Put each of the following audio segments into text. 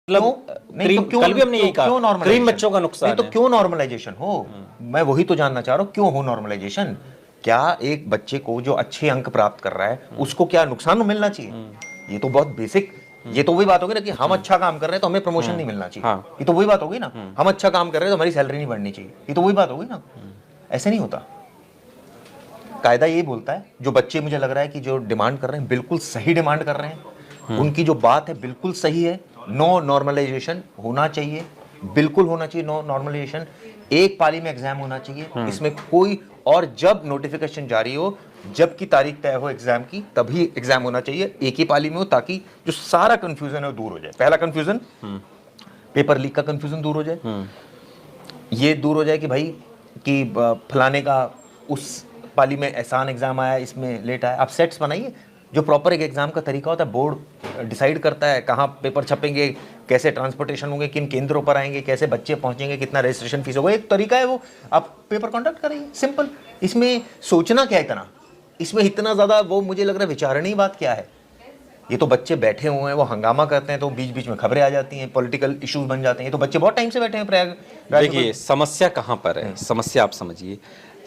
मतलब कल भी हमने यही कहा, क्रीम बच्चों का नुकसान है। तो क्यों नॉर्मलाइजेशन हो? मैं वही तो जानना चाह रहा हूं, क्यों हो नॉर्मलाइजेशन? क्या एक बच्चे को जो अच्छे अंक प्राप्त कर रहा है उसको क्या नुकसान मिलना चाहिए? ये तो बहुत बेसिक, ये तो वही बात होगी ना कि हम अच्छा काम कर रहे हैं तो हमें प्रमोशन नहीं मिलना चाहिए। ये तो वही बात होगी ना, हम अच्छा काम कर रहे हैं तो हमारी सैलरी नहीं बढ़नी चाहिए। ये तो वही बात होगी ना। ऐसे नहीं होता। कायदा ये बोलता है, जो बच्चे मुझे लग रहा है कि जो डिमांड कर रहे हैं बिल्कुल सही डिमांड कर रहे हैं, उनकी जो बात है बिल्कुल सही है। नो नॉर्मलाइजेशन होना चाहिए, बिल्कुल होना चाहिए नो नॉर्मलाइजेशन। एक पाली में एग्जाम होना चाहिए, इसमें कोई, और जब नोटिफिकेशन जारी हो, जब की तारीख तय हो एग्जाम की, तभी एग्जाम होना चाहिए, एक ही पाली में हो, ताकि जो सारा कंफ्यूजन है वो दूर हो जाए। पहला कंफ्यूजन पेपर लीक का कंफ्यूजन दूर हो जाए। ये दूर हो जाए कि भाई कि फलाने का उस पाली में एहसान एग्जाम आया, इसमें लेट आया। आप सेट्स बनाइए, जो प्रॉपर एक एग्जाम का तरीका होता है, बोर्ड डिसाइड करता है कहाँ पेपर छपेंगे, कैसे ट्रांसपोर्टेशन होंगे, किन केंद्रों पर आएंगे, कैसे बच्चे पहुंचेंगे, कितना रजिस्ट्रेशन फीस होगा, एक तरीका है वो। आप पेपर कंडक्ट करिए, सिंपल। इसमें सोचना क्या है इतना, इसमें इतना ज्यादा वो मुझे लग रहा है विचारणी बात क्या है। ये तो बच्चे बैठे हुए हैं, वो हंगामा करते हैं तो बीच बीच में खबरें आ जाती हैं, पॉलिटिकल इश्यूज बन जाते हैं। तो बच्चे बहुत टाइम से बैठे हैं प्रयाग। देखिए समस्या कहाँ पर है, समस्या आप समझिए।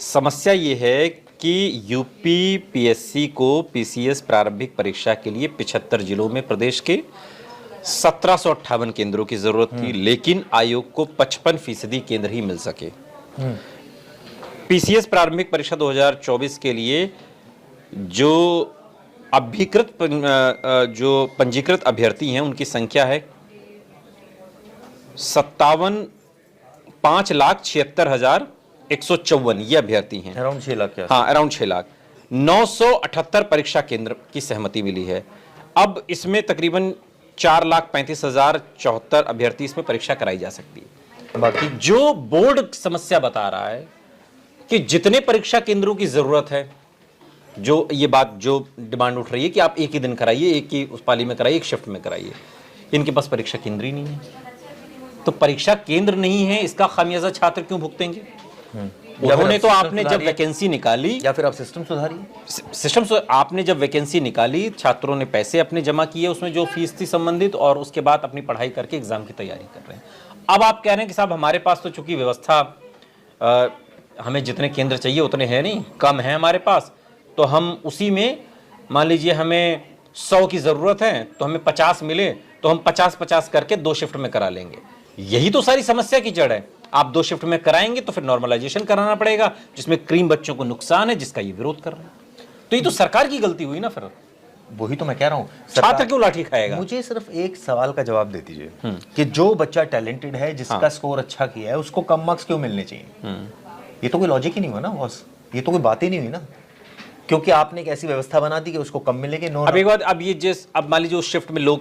समस्या ये है कि यूपी पीएससी को पीसीएस प्रारंभिक परीक्षा के लिए 75 जिलों में प्रदेश के 1758 केंद्रों की जरूरत थी, लेकिन आयोग को 55% केंद्र ही मिल सके। पीसीएस प्रारंभिक परीक्षा 2024 के लिए जो पंजीकृत अभ्यर्थी हैं उनकी संख्या है 5,76,154 ये अभ्यर्थी हैं। अराउंड 6 लाख। हाँ, अराउंड 6 लाख। 978 परीक्षा केंद्र की सहमति मिली है। अब इसमें तकरीबन 4,35,074 अभ्यर्थी इसमें परीक्षा कराई जा सकती है। बाकी जो बोर्ड समस्या बता रहा है कि जितने परीक्षा केंद्रों की जरूरत है, जो ये बात जो डिमांड उठ रही है कि आप एक ही दिन कराइए, एक ही उस पाली में कराइए, एक शिफ्ट में कराइए, इनके पास परीक्षा केंद्र ही नहीं है। तो परीक्षा केंद्र नहीं है, इसका खामियाजा छात्र क्यों भुगतेंगे? उन्होंने तो आपने जब वैकेंसी निकाली, या फिर आप सिस्टम सुधारिए। सिस्टम आपने जब वैकेंसी निकाली, छात्रों ने पैसे अपने जमा किए, उसमें जो फीस थी संबंधित, और उसके बाद अपनी पढ़ाई करके एग्जाम की तैयारी कर रहे हैं। अब आप कह रहे हैं कि साहब हमारे पास तो चूंकि व्यवस्था, हमें जितने केंद्र चाहिए उतने हैं नहीं, कम है हमारे पास, तो हम उसी में, मान लीजिए हमें 100 की जरूरत है तो हमें 50 मिले तो हम 50-50 करके 2 शिफ्ट में करा लेंगे। यही तो सारी समस्या की जड़ है। आप 2 शिफ्ट में कराएंगे तो फिर नॉर्मलाइजेशन कराना पड़ेगा, जिसमें क्रीम बच्चों को नुकसान है, जिसका ये विरोध कर रहे हैं। तो ये तो सरकार की गलती हुई ना। फिर वही तो मैं कह रहा हूँ, छात्र क्यों लाठी खाएगा? मुझे सिर्फ एक सवाल का जवाब दे दीजिए कि जो बच्चा टैलेंटेड है, जिसका स्कोर अच्छा किया है, उसको कम मार्क्स क्यों मिलने चाहिए? ये तो कोई लॉजिक ही नहीं हुआ ना बॉस, ये तो कोई बात ही नहीं हुई ना, क्योंकि आपने एक ऐसी व्यवस्था बना दी कि उसको कम मिलेंगे। अब एक बात, अब ये अब मान लीजिए उस शिफ्ट में लोग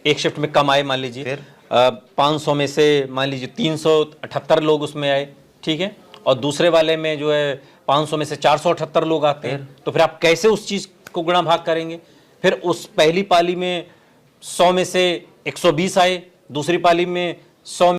एक शिफ्ट में कम आए, मान लीजिए 500 में से मान लीजिए 378 लोग उसमें आए, ठीक है, और दूसरे वाले में जो है 500 में से 478 लोग आते हैं, तो फिर आप कैसे उस चीज को गुणा भाग करेंगे? फिर उस पहली पाली में 100 में से 120 आए, दूसरी पाली में 100